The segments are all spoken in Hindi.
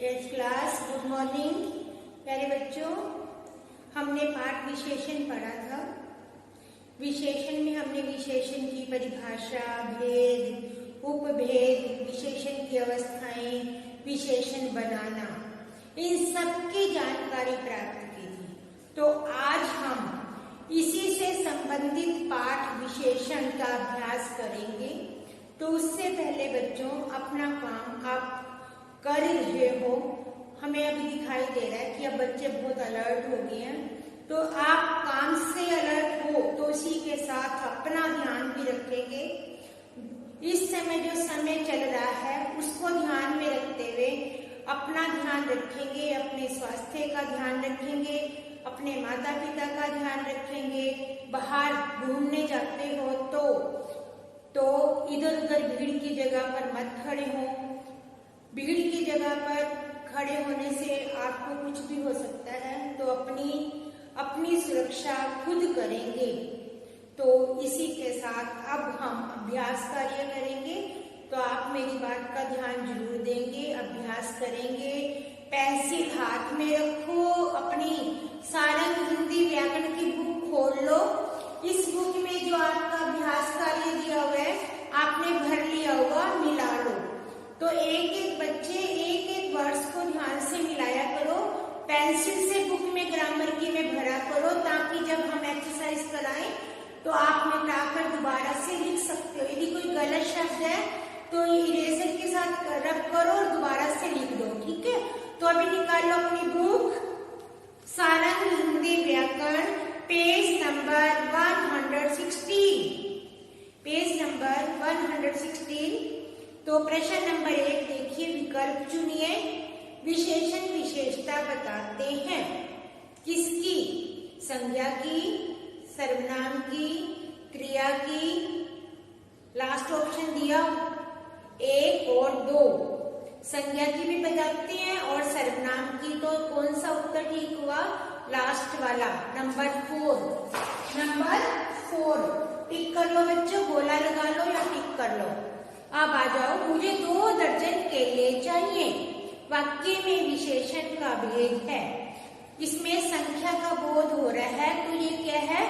टेंथ क्लास, गुड मॉर्निंग प्यारे बच्चों। हमने पाठ विशेषण पढ़ा था। विशेषण में हमने विशेषण की परिभाषा, भेद, उपभेद, विशेषण की अवस्थाएं, विशेषण बनाना, इन सब की जानकारी प्राप्त की थी। तो आज हम इसी से संबंधित पाठ विशेषण का अभ्यास करेंगे। तो उससे पहले बच्चों अपना काम आप कर रहे हो। हमें अभी दिखाई दे रहा है कि अब बच्चे बहुत अलर्ट हो गए हैं। तो आप काम से अलर्ट हो तो इसी के साथ अपना ध्यान भी रखेंगे। इस समय जो समय चल रहा है उसको ध्यान में रखते हुए अपना ध्यान रखेंगे, अपने स्वास्थ्य का ध्यान रखेंगे, अपने माता पिता का ध्यान रखेंगे। बाहर घूमने जाते हो तो इधर उधर भीड़ की जगह पर मत खड़े हो। भीड़ की जगह पर खड़े होने से आपको कुछ भी हो सकता है। तो अपनी सुरक्षा खुद करेंगे। तो इसी के साथ अब हम अभ्यास कार्य करेंगे। तो आप मेरी बात का ध्यान जरूर देंगे, अभ्यास करेंगे। पेंसिल हाथ में रखो, अपनी सारंग हिंदी व्याकरण की बुक खोल लो। इस बुक में जो आपका अभ्यास कार्य दिया हुआ है आपने भर लिया होगा, मिला लो। तो एक एक बच्चे एक एक वर्ड्स को ध्यान से मिलाया करो। पेंसिल से बुक में ग्रामर की में भरा करो, ताकि जब हम एक्सरसाइज कराएं तो आप मिटाकर दोबारा से लिख सकते हो। यदि कोई गलत शब्द है तो इरेजर के साथ रब करो और दोबारा से लिख दो, ठीक है। तो अभी निकाल लो अपनी बुक, सारंग हिंदी व्याकरण, पेज नंबर 116, पेज नंबर 116। तो प्रश्न नंबर 1 देखिए, विकल्प चुनिए। विशेषण विशेषता बताते हैं किसकी? संज्ञा की, सर्वनाम की, क्रिया की। लास्ट ऑप्शन दिया 1 और 2। संज्ञा की भी बताते हैं और सर्वनाम की। तो कौन सा उत्तर ठीक हुआ? लास्ट वाला, नंबर 4। नंबर 4 टिक कर लो बच्चों, गोला लगा लो या टिक कर लो। अब आ जाओ, मुझे 2 दर्जन केले चाहिए। वाक्य में विशेषण का भेद है। इसमें संख्या का बोध हो रहा है। तो ये क्या है?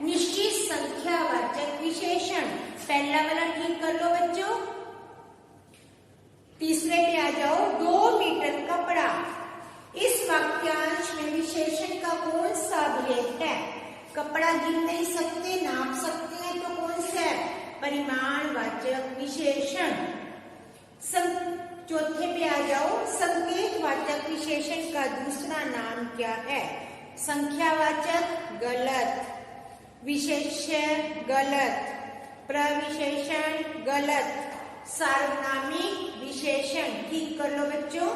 निश्चित संख्यावाचक विशेषण। पहला वाला ठीक कर लो बच्चों। तीसरे पे आ जाओ, 2 मीटर कपड़ा। इस वाक्यांश में विशेषण का कौन सा भेद है? कपड़ा गिन नहीं सकते, नाप सकते हैं, तो कौन सा है? परिमाणवाचक विशेषण। चौथे पे आ जाओ, संकेतवाचक विशेषण का दूसरा नाम क्या है? संख्यावाचक गलत, विशेष्य गलत, प्रविशेषण गलत, सार्वनामिक विशेषण। ठीक कर लो बच्चों,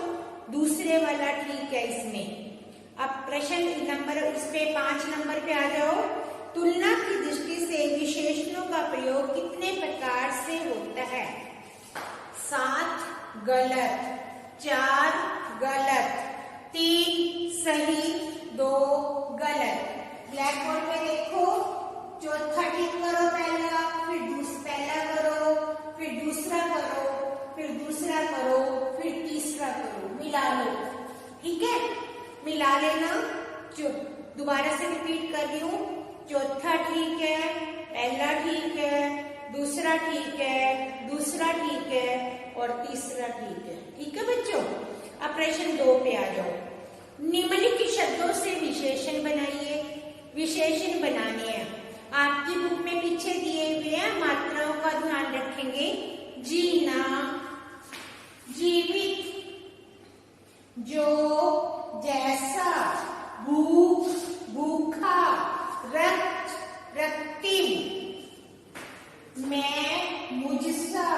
दूसरे वाला ठीक है इसमें। अब प्रश्न नंबर इस पे 5 नंबर पे आ जाओ। तुलना की दृष्टि से विशेषणों का प्रयोग कितने प्रकार से होता है? 7 गलत, 4 गलत, 3 सही, 2 गलत। ब्लैक बोर्ड पे देखो, चौथा ठीक करो पहला, फिर पहला करो, फिर दूसरा करो, फिर दूसरा करो, फिर तीसरा करो, मिला लो, ठीक है। मिला लेना। दोबारा से रिपीट कर रही हूँ। चौथा ठीक है, पहला ठीक है, दूसरा ठीक है, दूसरा ठीक है और तीसरा ठीक है। ठीक है बच्चों। अब प्रश्न 2 पे आ जाओ। निम्नलिखित शब्दों से विशेषण बनाइए। विशेषण बनाने हैं, आपकी बुक में पीछे दिए हुए हैं, मात्राओं का ध्यान रखेंगे। जीना, जीवित, जो, जैसा, भूख, भूखा, रक्त, रक्तिम, मैं, मुझसा,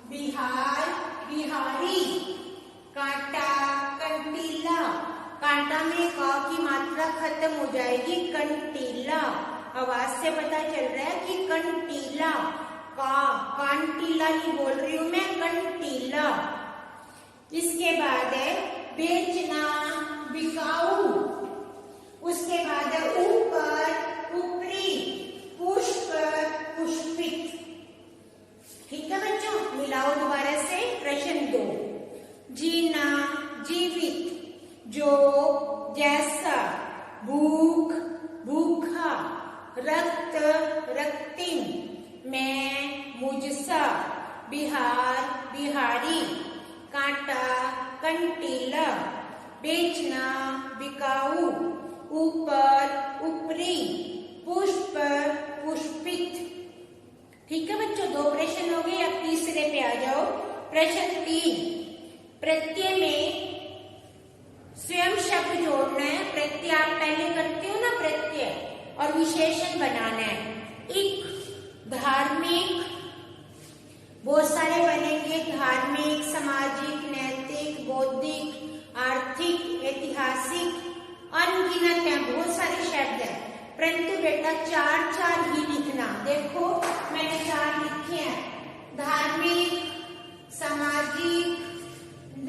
बिहार, बिहारी, कांटा, कंटीला। कांटा में का की मात्रा खत्म हो जाएगी, कंटीला। आवाज से पता चल रहा है कि कंटीला। कांटीला नहीं बोल रही हूं मैं, कंटीला। इसके बाद है बेचना, बिकाऊ। उसके बाद है ऊपर, ऊपरी, पुष्प, पुष्पित। ठीक है बच्चों, मिलाओ दोबारा से। प्रश्न 2, जीना, कांटा, कंटीला, बेचना, बिकाऊ, ऊपर, ऊपरी, पुष्प, पुष्पित। ठीक है बच्चों, 2 प्रश्न हो गए। अब तीसरे पे आ जाओ। प्रश्न 3, प्रत्यय में स्वयं शब्द जोड़ना है। प्रत्यय आप पहले करते हो ना, प्रत्यय, और विशेषण बनाना है। एक धार्मिक, बहुत सारे बनेंगे, धार्मिक, सामाजिक, नैतिक, बौद्धिक, आर्थिक, ऐतिहासिक, अनगिनत है, बहुत सारे शब्द हैं। परंतु बेटा 4 ही लिखना। देखो मैंने 4 लिखे हैं, धार्मिक, सामाजिक,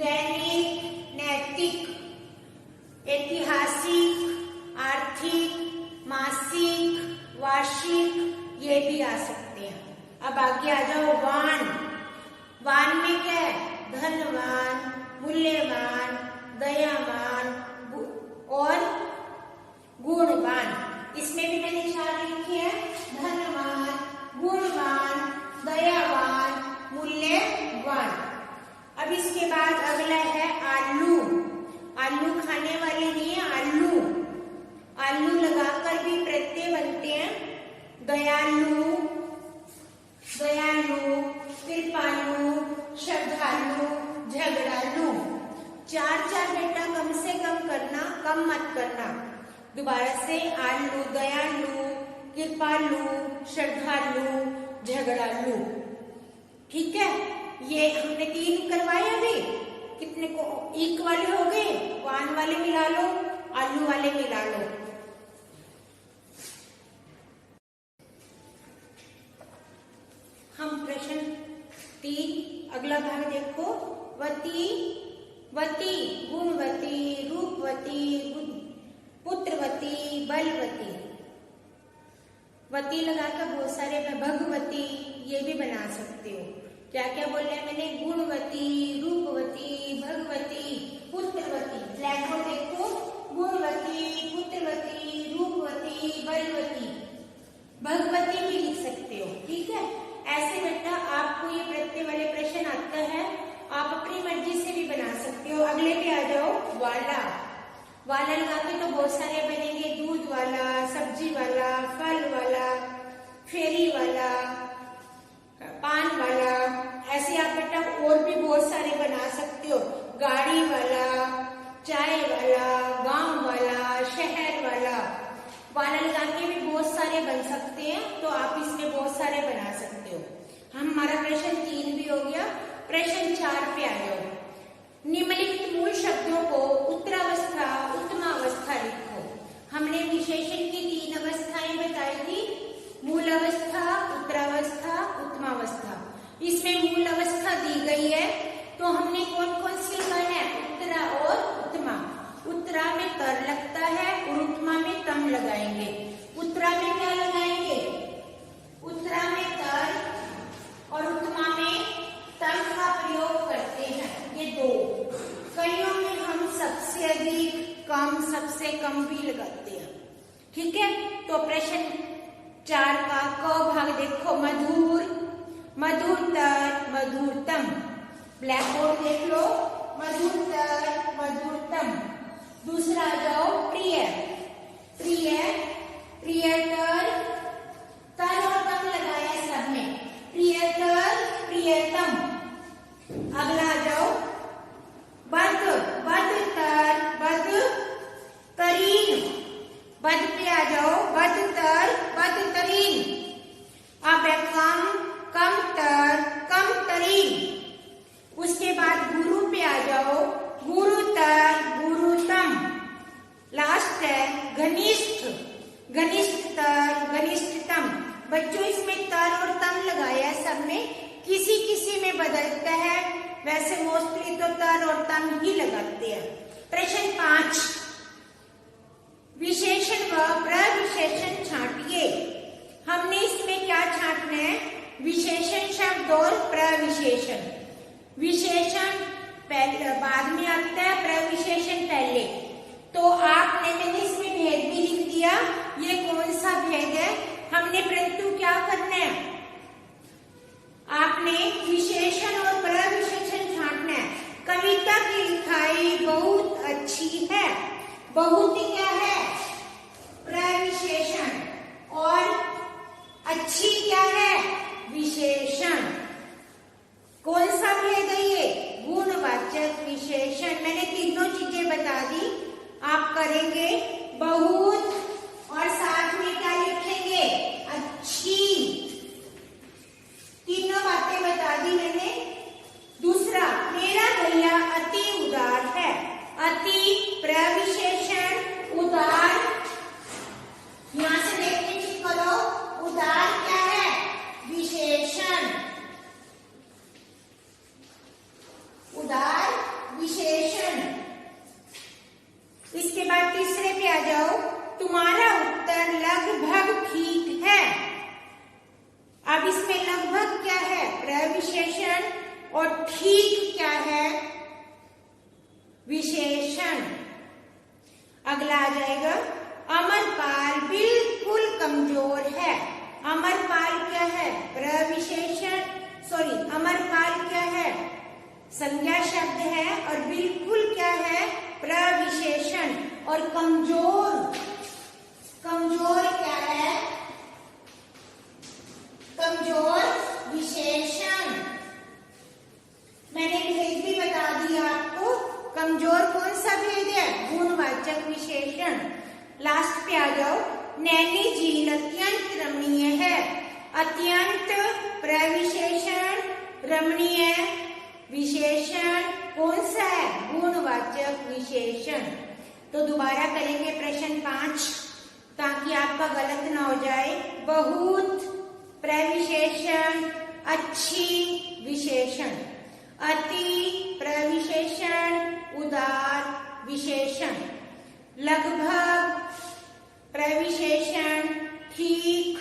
दैनिक, नैतिक, ऐतिहासिक, आर्थिक, मासिक, वार्षिक, ये भी आ सकते हैं। अब आगे आ जाओ। वान, वान में क्या है? धनवान, मूल्यवान, दयावान और गुणवान। इसमें भी मैंने 4 लिखे हैं, धनवान, गुणवान, दयावान, मूल्यवान। अब इसके बाद अगला है आलू। आलू खाने वाले नहीं है, आलू। आलू लगाकर भी प्रत्यय बनते हैं। दयालु, दयालु, कृपालु, श्रद्धालु, झगड़ालू। 4 बेटा कम से कम करना, कम मत करना। दोबारा से, आलू, दयालु, कृपालु, श्रद्धालु, झगड़ालू। ठीक है, ये हमने 3 करवाए अभी। कितने को? एक वाले हो गए, वान वाले मिला लो, आलू वाले मिला लो। हम प्रश्न 3 अगला भाग देखो। वती, वती, गुणवती, रूपवती, पुत्रवती, बलवती। वती लगाकर बहुत सारे, भगवती, ये भी बना सकते हो। क्या क्या बोल रहे मैंने? गुणवती, रूपवती, भगवती, पुत्रवती। ब्लैक बोर्ड देखो, गुणवती, पुत्रवती, रूपवती, बलवती, भगवती भी लिख सकते हो। ठीक है, ऐसे बेटा आपको ये प्रत्यय वाले प्रश्न आता है, आप अपनी मर्जी से भी बना सकते हो। अगले पे आ जाओ। वाला, वाला लगाते तो बहुत सारे बनेंगे, दूध वाला, सब्जी वाला, फल वाला, फेरी वाला, पान वाला। ऐसे आप बेटा और भी बहुत सारे बना सकते हो। गाड़ी वाला, चाय वाला, गांव वाला, शहर वाला। वाला लगा के भी बहुत सारे बन सकते हैं, तो आप इसमें बहुत सारे बना सकते हो। हमारा प्रश्न 3 भी हो गया। प्रश्न 4 पे आ जाओ। निम्नलिखित मूल शब्दों को उत्तरावस्था, उत्तमावस्था लिखो। हमने विशेषण की 3 अवस्थाएं बताई थी, मूल अवस्था, उत्तरावस्था, उत्तमावस्था। इसमें मूल अवस्था दी गई है, तो हमने कौन कौन सी लगाना है? उत्तरा और उत्तमा। उत्तरा में तर लगता है और उत्तमा में तम लगाएंगे। उत्तरा में क्या लगाएंगे? उत्तरा में तर और उत्तमा में तम का प्रयोग करते हैं, ये 2। कईयों में हम सबसे अधिक, कम, सबसे कम भी लगाते हैं। ठीक है, तो प्रश्न 4 का क भाग देखो। मधुर, मधुरतर, मधुरतम। ब्लैक बोर्ड देख लो, मधुरतर, मधुरतम। दूसरा आ जाओ। प्रिय, प्रिय, प्रियतर, तर और तम लगाया सब में, प्रियतर, प्रियतम। अगला आ जाओ। बद, बदतर, बदतरीन। बद पे आ जाओ। बदतर, बदतरीन। अब है कम, कमतर, कमतरीन। उसके बाद गुरु पे आ जाओ। गुरुतर, गुरुतम। लास्ट है घनिष्ठ, घनिष्ठतर, घनिष्ठतम। बच्चों इसमें तर और तम लगाया सब में, किसी किसी में बदलता है, वैसे मोस्टली तो तर और तम ही लगाते हैं। प्रश्न 5, विशेषण व प्रविशेषण छांटिए। हमने इसमें क्या छांटना है? विशेषण शब्द और प्रविशेषण। विशेषण पहले, बाद में आता है, प्रविशेषण पहले। तो आपने, मैंने इसमें भेद भी लिख दिया, ये कौन सा भेद है हमने, परंतु क्या करना है? आपने विशेषण और प्रविशेषण छांटना है। बहुत क्या है? प्रविशेषण। और अच्छी क्या है? विशेषण। कौन सा भेद है ये? गुणवाचक विशेषण। मैंने तीनों चीजें बता दी। आप करेंगे बहुत और साथ में क्या लिखेंगे? अच्छी। तीनों बातें बता दी मैंने। दूसरा, मेरा भैया अति उदार है। अति प्रविशेषण, उदार। यहां से देखने की करो, उदार क्या है? विशेषण। उदार विशेषण। इसके बाद तीसरे पे आ जाओ। तुम्हारा उत्तर लगभग ठीक है। अब इसमें लगभग क्या है? प्रविशेषण। और ठीक क्या है? विशेषण। अगला आ जाएगा, अमरपाल बिल्कुल कमजोर है। अमरपाल क्या है? प्रविशेषण। सॉरी, अमरपाल क्या है? संज्ञा शब्द है। और बिल्कुल क्या है? प्रविशेषण। और कमजोर, कमजोर क्या है? कमजोर विशेषण। मैंने भेद भी बता दिया आपको। कमजोर कौन सा भेद है? गुणवाचक विशेषण। लास्ट पे आ जाओ। नैनी झील अत्यंत रमणीय है। अत्यंत प्रविशेषण, रमणीय विशेषण कौन सा है? गुणवाचक विशेषण। तो दोबारा करेंगे प्रश्न 5 ताकि आपका गलत ना हो जाए। बहुत प्रविशेषण, अच्छी विशेषण। अति प्रविशेषण, उदार विशेषण। लगभग प्रविशेषण, ठीक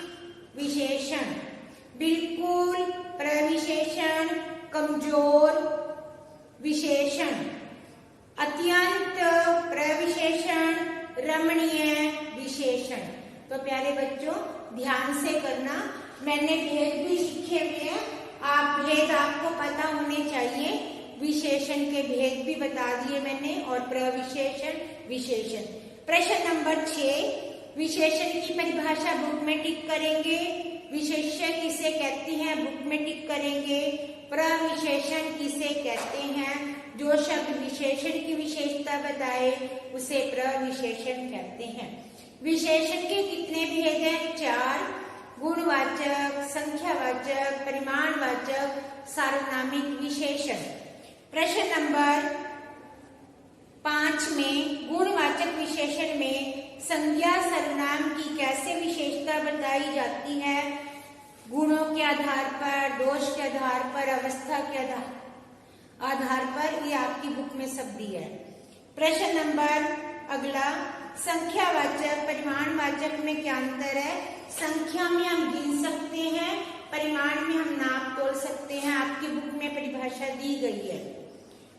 विशेषण। बिल्कुल प्रविशेषण, कमजोर विशेषण। अत्यंत प्रविशेषण, रमणीय विशेषण। तो प्यारे बच्चों ध्यान से करना। मैंने भेद भी लिखे हुए हैं। आप भेद आपको पता होने चाहिए। विशेषण के भेद भी बता दिए मैंने। और प्रविशेषण, विशेषण। प्रश्न नंबर 6, विशेषण की परिभाषा बुक में टिक करेंगे। विशेषण किसे कहते हैं? बुक में टिक करेंगे। प्रविशेषण किसे कहते हैं? जो शब्द विशेषण की विशेषता बताए उसे प्रविशेषण कहते हैं। विशेषण के कितने भेद हैं? 4। गुणवाचक, संख्यावाचक, परिमाणवाचक, सार्वनामिक विशेषण। प्रश्न नंबर 5 में गुणवाचक विशेषण में संज्ञा सर्वनाम की कैसे विशेषता बताई जाती है? गुणों के आधार पर, दोष के आधार पर, अवस्था के आधार पर। ये आपकी बुक में सब दिया है। प्रश्न नंबर अगला, संख्यावाचक परिमाणवाचक में क्या अंतर है? संख्या में हम गिन सकते हैं, परिमाण में हम नाप तोल सकते हैं। आपकी बुक में परिभाषा दी गई है।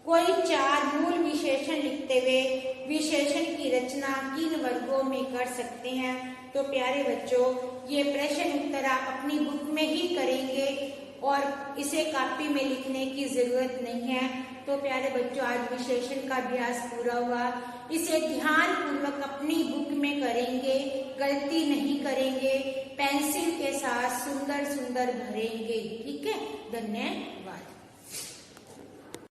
कोई 4 मूल विशेषण लिखते हुए विशेषण की रचना किन वर्गों में कर सकते हैं? तो प्यारे बच्चों ये प्रश्न उत्तर आप अपनी बुक में ही करेंगे और इसे कॉपी में लिखने की जरूरत नहीं है। तो प्यारे बच्चों आज विशेषण का अभ्यास पूरा हुआ। इसे ध्यान पूर्वक अपनी बुक में करेंगे, गलती नहीं करेंगे, पेंसिल के साथ सुंदर सुंदर भरेंगे। ठीक है, धन्यवाद।